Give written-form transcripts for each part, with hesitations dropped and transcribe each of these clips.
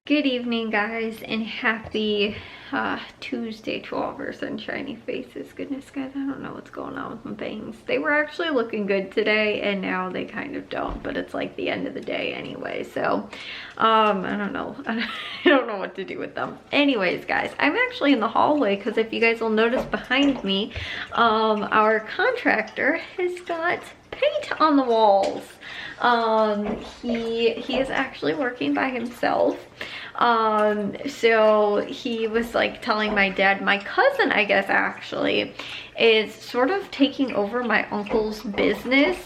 Good evening, guys, and happy Tuesday to all of our sunshiny faces. Goodness, guys, I don't know what's going on with my bangs. They were actually looking good today, and now they kind of don't, but it's like the end of the day anyway, so I don't know. I don't know what to do with them. Anyways, guys, I'm actually in the hallway because if you guys will notice behind me, our contractor has got paint on the walls. He is actually working by himself. So he was like telling my dad, my cousin, I guess, actually is sort of taking over my uncle's business.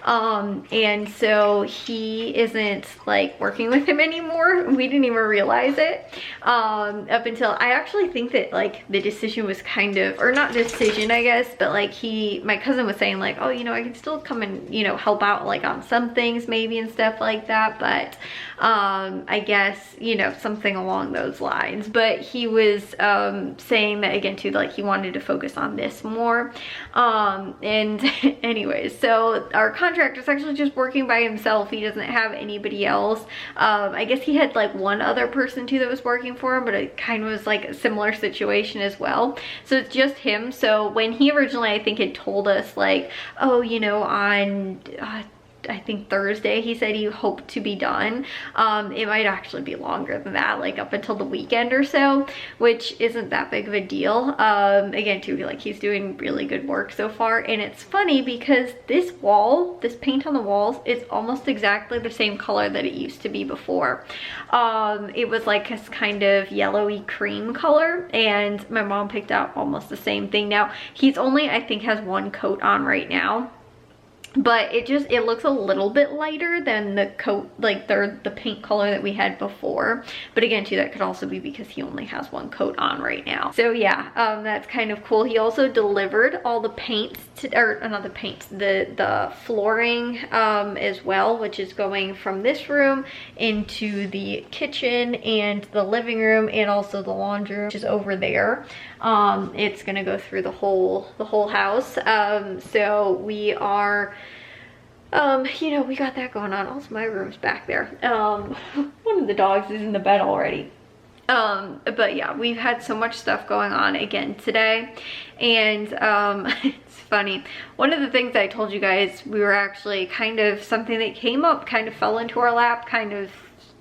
And so he isn't like working with him anymore. We didn't even realize it up until I actually think that like the decision was kind of, or not decision, I guess, but like my cousin was saying like, oh, you know, I can still come and, you know, help out like on some things maybe and stuff like that. But I guess, you know, something along those lines. But he was saying that again too, like he wanted to focus on this more. And anyways, so our contractor's actually just working by himself. He doesn't have anybody else. I guess he had like one other person too that was working for him, but it kind of was like a similar situation as well. So it's just him. So when he originally, I think, had told us like, oh, you know, on I think Thursday, he said he hoped to be done. It might actually be longer than that, like up until the weekend or so, which isn't that big of a deal. Again, too, like he's doing really good work so far. And it's funny because this wall, this paint on the walls, is almost exactly the same color that it used to be before. It was like this kind of yellowy cream color, and my mom picked out almost the same thing. Now, he's only, I think, has one coat on right now. But it looks a little bit lighter than the coat, like the paint color that we had before. But again, too, that could also be because he only has one coat on right now. So yeah, that's kind of cool. He also delivered all the paints or not the paints, the flooring as well, which is going from this room into the kitchen and the living room and also the laundry room, which is over there. It's gonna go through the whole house. So we are, you know, we got that going on. Also, my room's back there. One of the dogs is in the bed already. But yeah, we've had so much stuff going on again today. And it's funny. One of the things I told you guys, we were actually kind of, something that came up kind of fell into our lap, kind of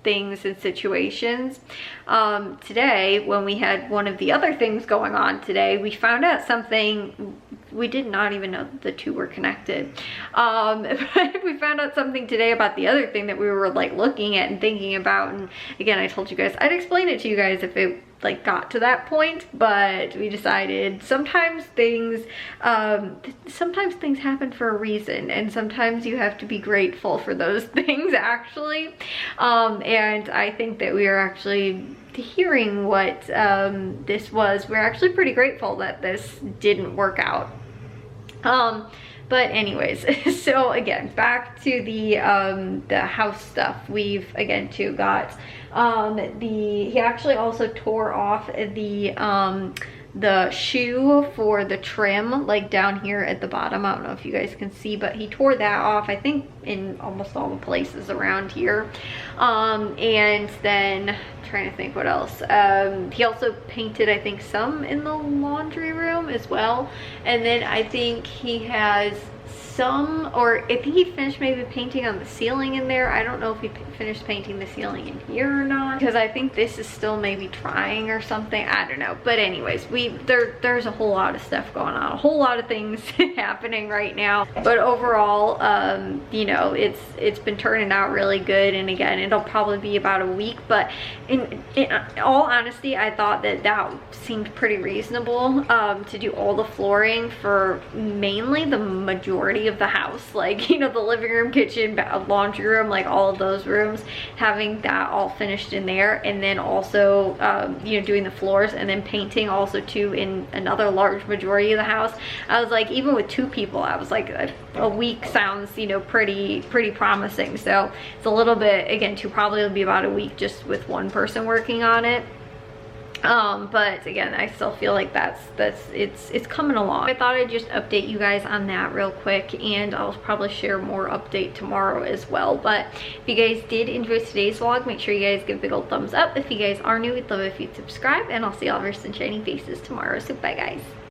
things and situations. Today, when we had one of the other things going on today, we found out something. We did not even know that the two were connected. But we found out something today about the other thing that we were like looking at and thinking about. And again, I told you guys, I'd explain it to you guys if it like got to that point, but we decided sometimes things happen for a reason, and sometimes you have to be grateful for those things actually. And I think that we are actually hearing what this was. We're actually pretty grateful that this didn't work out. But anyways, so again, back to the house stuff. We've again too got he actually also tore off the shoe for the trim, like down here at the bottom. I don't know if you guys can see, but he tore that off, I think, in almost all the places around here. And then trying to think what else. He also painted, I think, some in the laundry room as well. And then I think he has some, or I think he finished maybe painting on the ceiling in there. I don't know if he finished painting the ceiling in here or not, because I think this is still maybe trying or something. I don't know. But anyways, there's a whole lot of stuff going on, a whole lot of things happening right now. But overall, you know, it's been turning out really good. And again, it'll probably be about a week, but in all honesty, I thought that seemed pretty reasonable to do all the flooring for mainly the majority of the house, like, you know, the living room, kitchen, laundry room, like all of those rooms, having that all finished in there. And then also you know, doing the floors and then painting also too in another large majority of the house. I was like, even with 2 people, I was like, a week sounds, you know, pretty promising. So it's a little bit, again, too, probably it'll be about a week just with one person working on it. But again, I still feel like it's coming along. I thought I'd just update you guys on that real quick, and I'll probably share more update tomorrow as well. But if you guys did enjoy today's vlog, make sure you guys give a big old thumbs up. If you guys are new, we'd love it if you'd subscribe, and I'll see all of your sunshiny faces tomorrow. So bye guys.